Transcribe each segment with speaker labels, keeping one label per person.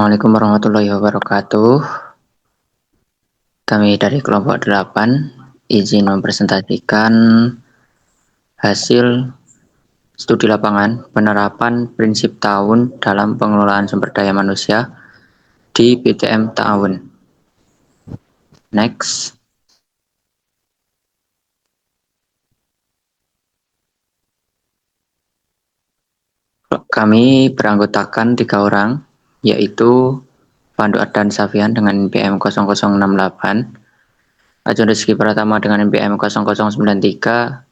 Speaker 1: Assalamualaikum warahmatullahi wabarakatuh. Kami dari kelompok 8 izin mempresentasikan hasil studi lapangan penerapan prinsip tahun dalam pengelolaan sumber daya manusia di PTM tahun. Next. Kami beranggotakan 3 orang, yaitu Pandu Ardan Safian dengan NPM 0068, Ajun Rizky Pratama dengan NPM 0093,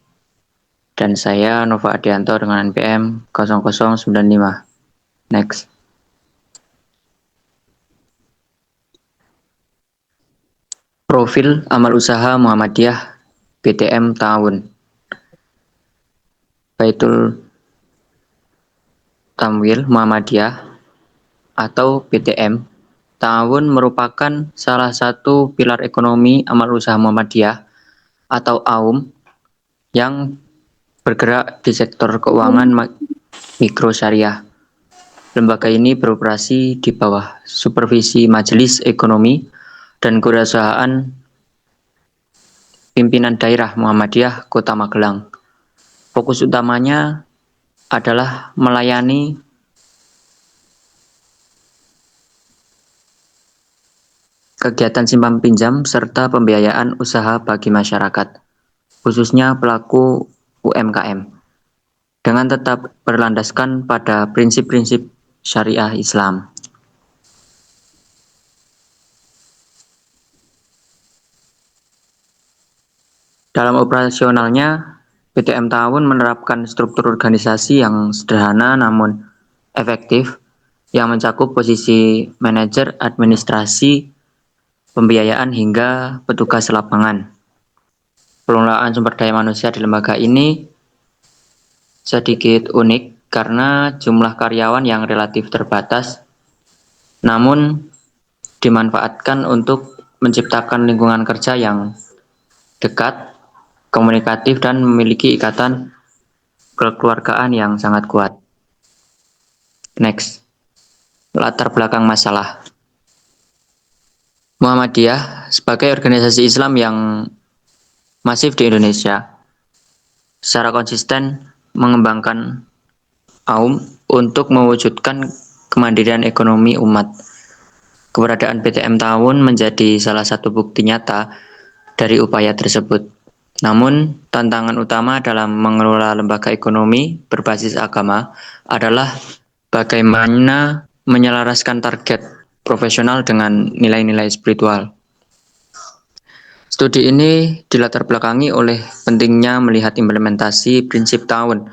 Speaker 1: dan saya Nova Adianto dengan NPM 0095. Next. Profil amal usaha Muhammadiyah PTM tahun. Baitul Tamwil Muhammadiyah atau PTM tahun merupakan salah satu pilar ekonomi amal usaha Muhammadiyah atau AUM yang bergerak di sektor keuangan mikro syariah. Lembaga ini beroperasi di bawah supervisi Majelis Ekonomi dan Kewirausahaan Pimpinan Daerah Muhammadiyah Kota Magelang. Fokus utamanya adalah melayani kegiatan simpan pinjam serta pembiayaan usaha bagi masyarakat, khususnya pelaku UMKM, dengan tetap berlandaskan pada prinsip-prinsip syariah Islam. Dalam operasionalnya, PTM tahun menerapkan struktur organisasi yang sederhana namun efektif, yang mencakup posisi manajer administrasi, pembiayaan hingga petugas lapangan. Pengelolaan sumber daya manusia di lembaga ini sedikit unik karena jumlah karyawan yang relatif terbatas, namun dimanfaatkan untuk menciptakan lingkungan kerja yang dekat, komunikatif, dan memiliki ikatan kekeluargaan yang sangat kuat. Next. Latar belakang masalah. Muhammadiyah sebagai organisasi Islam yang masif di Indonesia secara konsisten mengembangkan AUM untuk mewujudkan kemandirian ekonomi umat. Keberadaan PTM tahun menjadi salah satu bukti nyata dari upaya tersebut. Namun, tantangan utama dalam mengelola lembaga ekonomi berbasis agama adalah bagaimana menyelaraskan target profesional dengan nilai-nilai spiritual. Studi ini dilatar belakangi oleh pentingnya melihat implementasi prinsip tahun,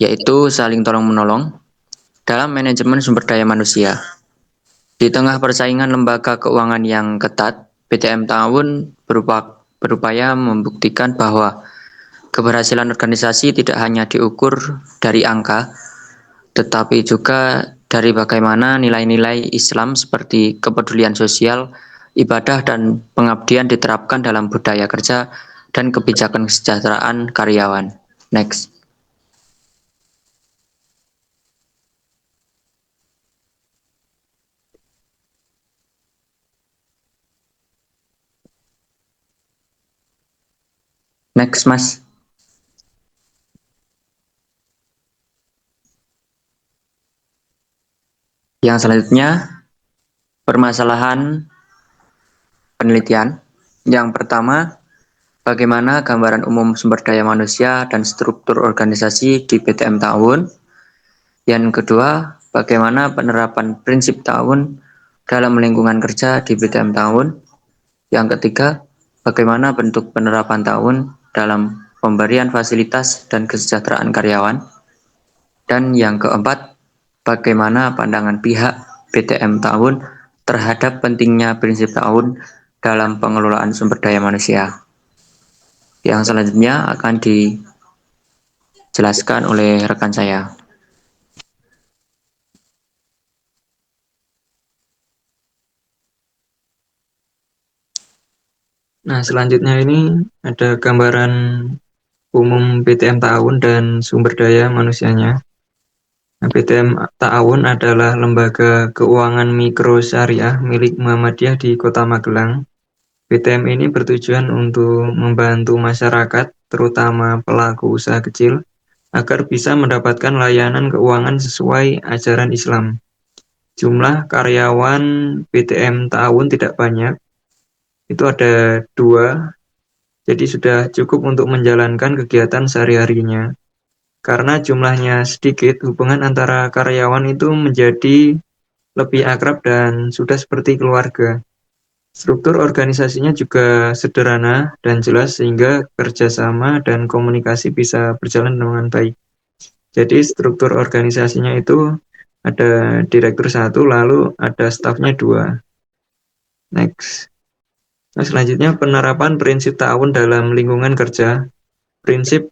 Speaker 1: yaitu saling tolong-menolong dalam manajemen sumber daya manusia. Di tengah persaingan lembaga keuangan yang ketat, PTM tahun berupaya membuktikan bahwa keberhasilan organisasi tidak hanya diukur dari angka, tetapi juga dari bagaimana nilai-nilai Islam seperti kepedulian sosial, ibadah, dan pengabdian diterapkan dalam budaya kerja dan kebijakan kesejahteraan karyawan. Next. Next, Mas. Yang selanjutnya, permasalahan penelitian. Yang pertama, bagaimana gambaran umum sumber daya manusia dan struktur organisasi di PTM tahun. Yang kedua, bagaimana penerapan prinsip tahun dalam lingkungan kerja di PTM tahun. Yang ketiga, bagaimana bentuk penerapan tahun dalam pemberian fasilitas dan kesejahteraan karyawan. Dan yang keempat, bagaimana pandangan pihak PTM tahun terhadap pentingnya prinsip tahun dalam pengelolaan sumber daya manusia. Yang selanjutnya akan dijelaskan oleh rekan saya.
Speaker 2: Nah, selanjutnya ini ada gambaran umum PTM tahun dan sumber daya manusianya. Nah, PTM Ta'awun adalah lembaga keuangan mikro syariah milik Muhammadiyah di Kota Magelang. PTM ini bertujuan untuk membantu masyarakat, terutama pelaku usaha kecil, agar bisa mendapatkan layanan keuangan sesuai ajaran Islam. Jumlah karyawan PTM Ta'awun tidak banyak, itu ada 2, jadi sudah cukup untuk menjalankan kegiatan sehari-harinya. Karena jumlahnya sedikit, hubungan antara karyawan itu menjadi lebih akrab dan sudah seperti keluarga. Struktur organisasinya juga sederhana dan jelas sehingga kerjasama dan komunikasi bisa berjalan dengan baik. Jadi struktur organisasinya itu ada direktur 1, lalu ada stafnya 2. Next. Nah, selanjutnya penerapan prinsip ta'awun dalam lingkungan kerja. Prinsip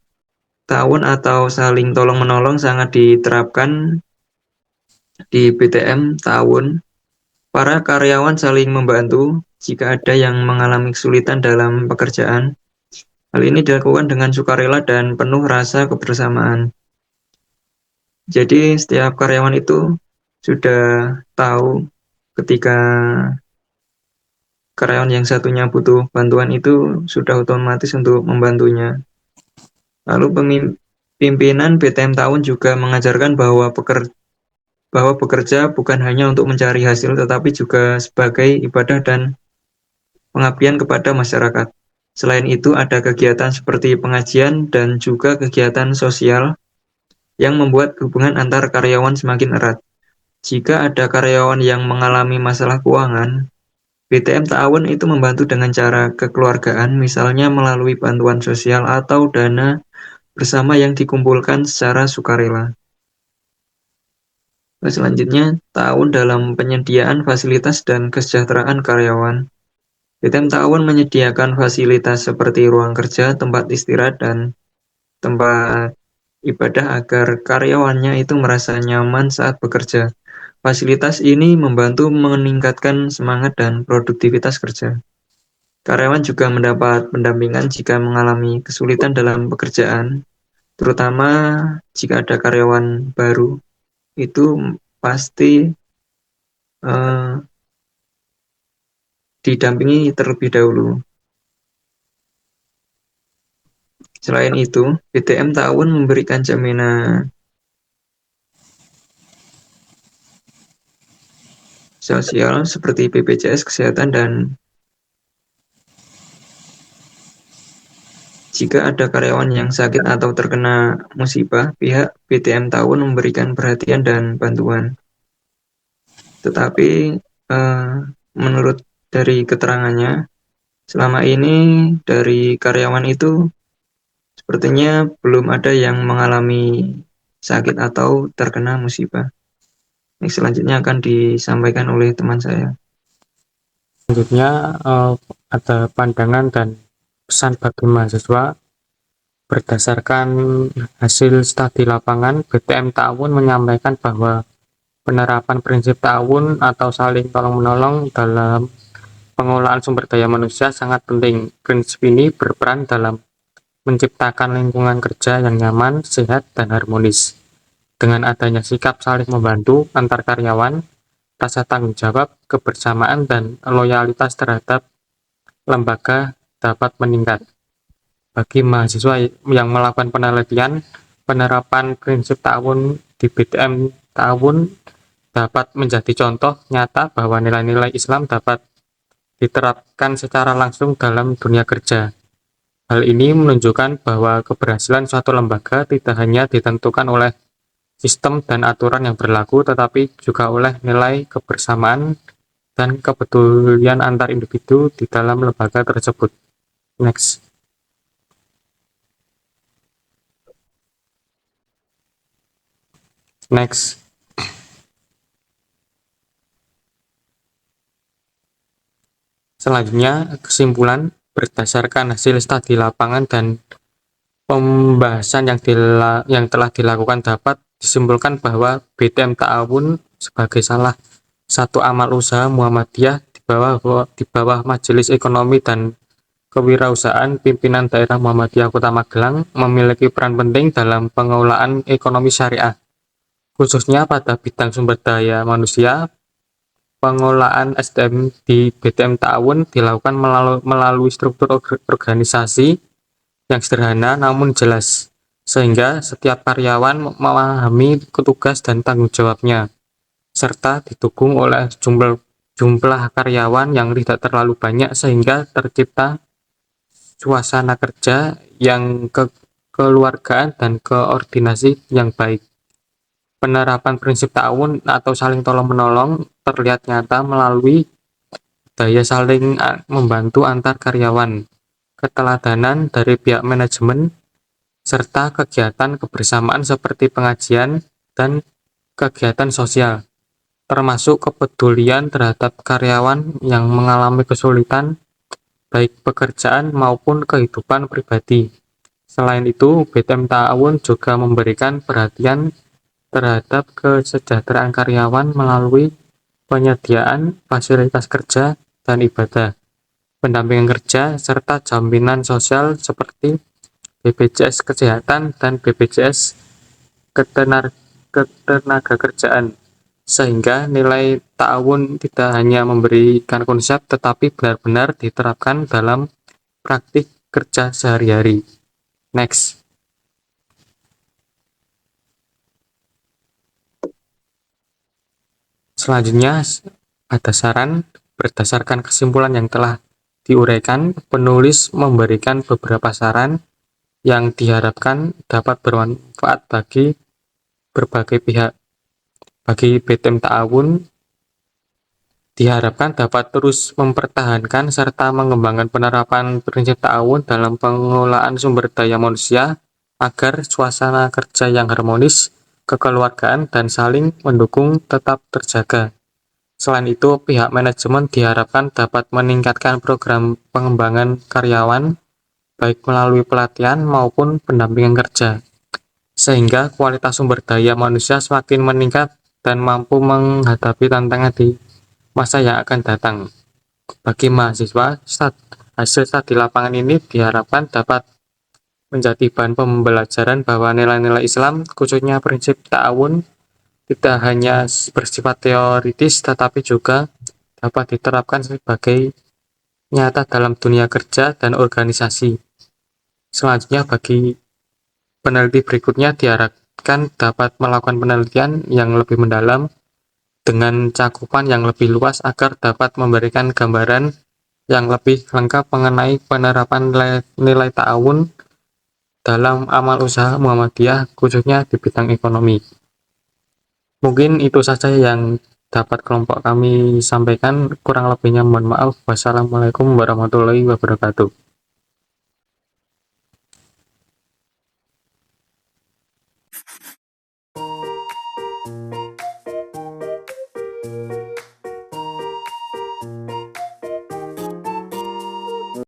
Speaker 2: ta'awun atau saling tolong-menolong sangat diterapkan di PTM Ta'awun. Para karyawan saling membantu jika ada yang mengalami kesulitan dalam pekerjaan. Hal ini dilakukan dengan sukarela dan penuh rasa kebersamaan. Jadi setiap karyawan itu sudah tahu ketika karyawan yang satunya butuh bantuan itu sudah otomatis untuk membantunya. Lalu pimpinan PTM Ta'awun juga mengajarkan bahwa bekerja bukan hanya untuk mencari hasil tetapi juga sebagai ibadah dan pengabdian kepada masyarakat. Selain itu ada kegiatan seperti pengajian dan juga kegiatan sosial yang membuat hubungan antar karyawan semakin erat. Jika ada karyawan yang mengalami masalah keuangan, BTM Ta'awun itu membantu dengan cara kekeluargaan, misalnya melalui bantuan sosial atau dana bersama yang dikumpulkan secara sukarela. Selanjutnya, Ta'awun dalam penyediaan fasilitas dan kesejahteraan karyawan. BTM Ta'awun menyediakan fasilitas seperti ruang kerja, tempat istirahat, dan tempat ibadah agar karyawannya itu merasa nyaman saat bekerja. Fasilitas ini membantu meningkatkan semangat dan produktivitas kerja. Karyawan juga mendapat pendampingan jika mengalami kesulitan dalam pekerjaan, terutama jika ada karyawan baru, itu pasti didampingi terlebih dahulu. Selain itu, BTM Ta'awun memberikan jaminan sosial seperti BPJS Kesehatan dan jika ada karyawan yang sakit atau terkena musibah, pihak BTM Ta'awun memberikan perhatian dan bantuan. Tetapi menurut dari keterangannya, selama ini dari karyawan itu sepertinya belum ada yang mengalami sakit atau terkena musibah. Ini selanjutnya akan disampaikan oleh teman saya.
Speaker 3: Selanjutnya ada pandangan dan pesan bagi mahasiswa. Berdasarkan hasil studi lapangan, BTM Ta'awun menyampaikan bahwa penerapan prinsip ta'awun atau saling tolong-menolong dalam pengolahan sumber daya manusia sangat penting. Prinsip ini berperan dalam menciptakan lingkungan kerja yang nyaman, sehat, dan harmonis. Dengan adanya sikap saling membantu antar karyawan, rasa tanggung jawab, kebersamaan, dan loyalitas terhadap lembaga dapat meningkat. Bagi mahasiswa yang melakukan penelitian, penerapan prinsip ta'awun di BTM Ta'awun dapat menjadi contoh nyata bahwa nilai-nilai Islam dapat diterapkan secara langsung dalam dunia kerja. Hal ini menunjukkan bahwa keberhasilan suatu lembaga tidak hanya ditentukan oleh sistem dan aturan yang berlaku, tetapi juga oleh nilai kebersamaan dan kepedulian antar individu di dalam lembaga tersebut. Next. Selanjutnya, kesimpulan berdasarkan hasil studi lapangan dan pembahasan yang telah dilakukan dapat disimpulkan bahwa BTM Ta'awun sebagai salah satu amal usaha Muhammadiyah di bawah Majelis Ekonomi dan Kewirausahaan Pimpinan Daerah Muhammadiyah Kota Magelang memiliki peran penting dalam pengelolaan ekonomi syariah. Khususnya pada bidang sumber daya manusia, pengolahan SDM di BTM Ta'awun dilakukan melalui struktur organisasi yang sederhana namun jelas, sehingga setiap karyawan memahami tugas dan tanggung jawabnya, serta didukung oleh jumlah karyawan yang tidak terlalu banyak sehingga tercipta suasana kerja yang kekeluargaan dan koordinasi yang baik. Penerapan prinsip ta'awun atau saling tolong-menolong terlihat nyata melalui daya saling membantu antar karyawan, keteladanan dari pihak manajemen, serta kegiatan kebersamaan seperti pengajian dan kegiatan sosial, termasuk kepedulian terhadap karyawan yang mengalami kesulitan, baik pekerjaan maupun kehidupan pribadi. Selain itu, BTM Ta'awun juga memberikan perhatian terhadap kesejahteraan karyawan melalui penyediaan fasilitas kerja dan ibadah, pendampingan kerja, serta jaminan sosial seperti BPJS Kesehatan dan BPJS Ketenagakerjaan, sehingga nilai ta'awun tidak hanya memberikan konsep tetapi benar-benar diterapkan dalam praktik kerja sehari-hari. Next. Selanjutnya ada saran. Berdasarkan kesimpulan yang telah diuraikan, penulis memberikan beberapa saran yang diharapkan dapat bermanfaat bagi berbagai pihak. Bagi BTM Ta'awun, diharapkan dapat terus mempertahankan serta mengembangkan penerapan prinsip ta'awun dalam pengelolaan sumber daya manusia agar suasana kerja yang harmonis, kekeluargaan, dan saling mendukung tetap terjaga. Selain itu, pihak manajemen diharapkan dapat meningkatkan program pengembangan karyawan, baik melalui pelatihan maupun pendampingan kerja, sehingga kualitas sumber daya manusia semakin meningkat dan mampu menghadapi tantangan di masa yang akan datang. Bagi mahasiswa, hasil studi lapangan ini diharapkan dapat menjadi bahan pembelajaran bahwa nilai-nilai Islam, khususnya prinsip ta'awun, tidak hanya bersifat teoritis tetapi juga dapat diterapkan sebagai nyata dalam dunia kerja dan organisasi. Selanjutnya, bagi peneliti berikutnya diharapkan dapat melakukan penelitian yang lebih mendalam dengan cakupan yang lebih luas agar dapat memberikan gambaran yang lebih lengkap mengenai penerapan nilai ta'awun dalam amal usaha Muhammadiyah, khususnya di bidang ekonomi. Mungkin itu saja yang dapat kelompok kami sampaikan, kurang lebihnya mohon maaf. Wassalamualaikum warahmatullahi wabarakatuh.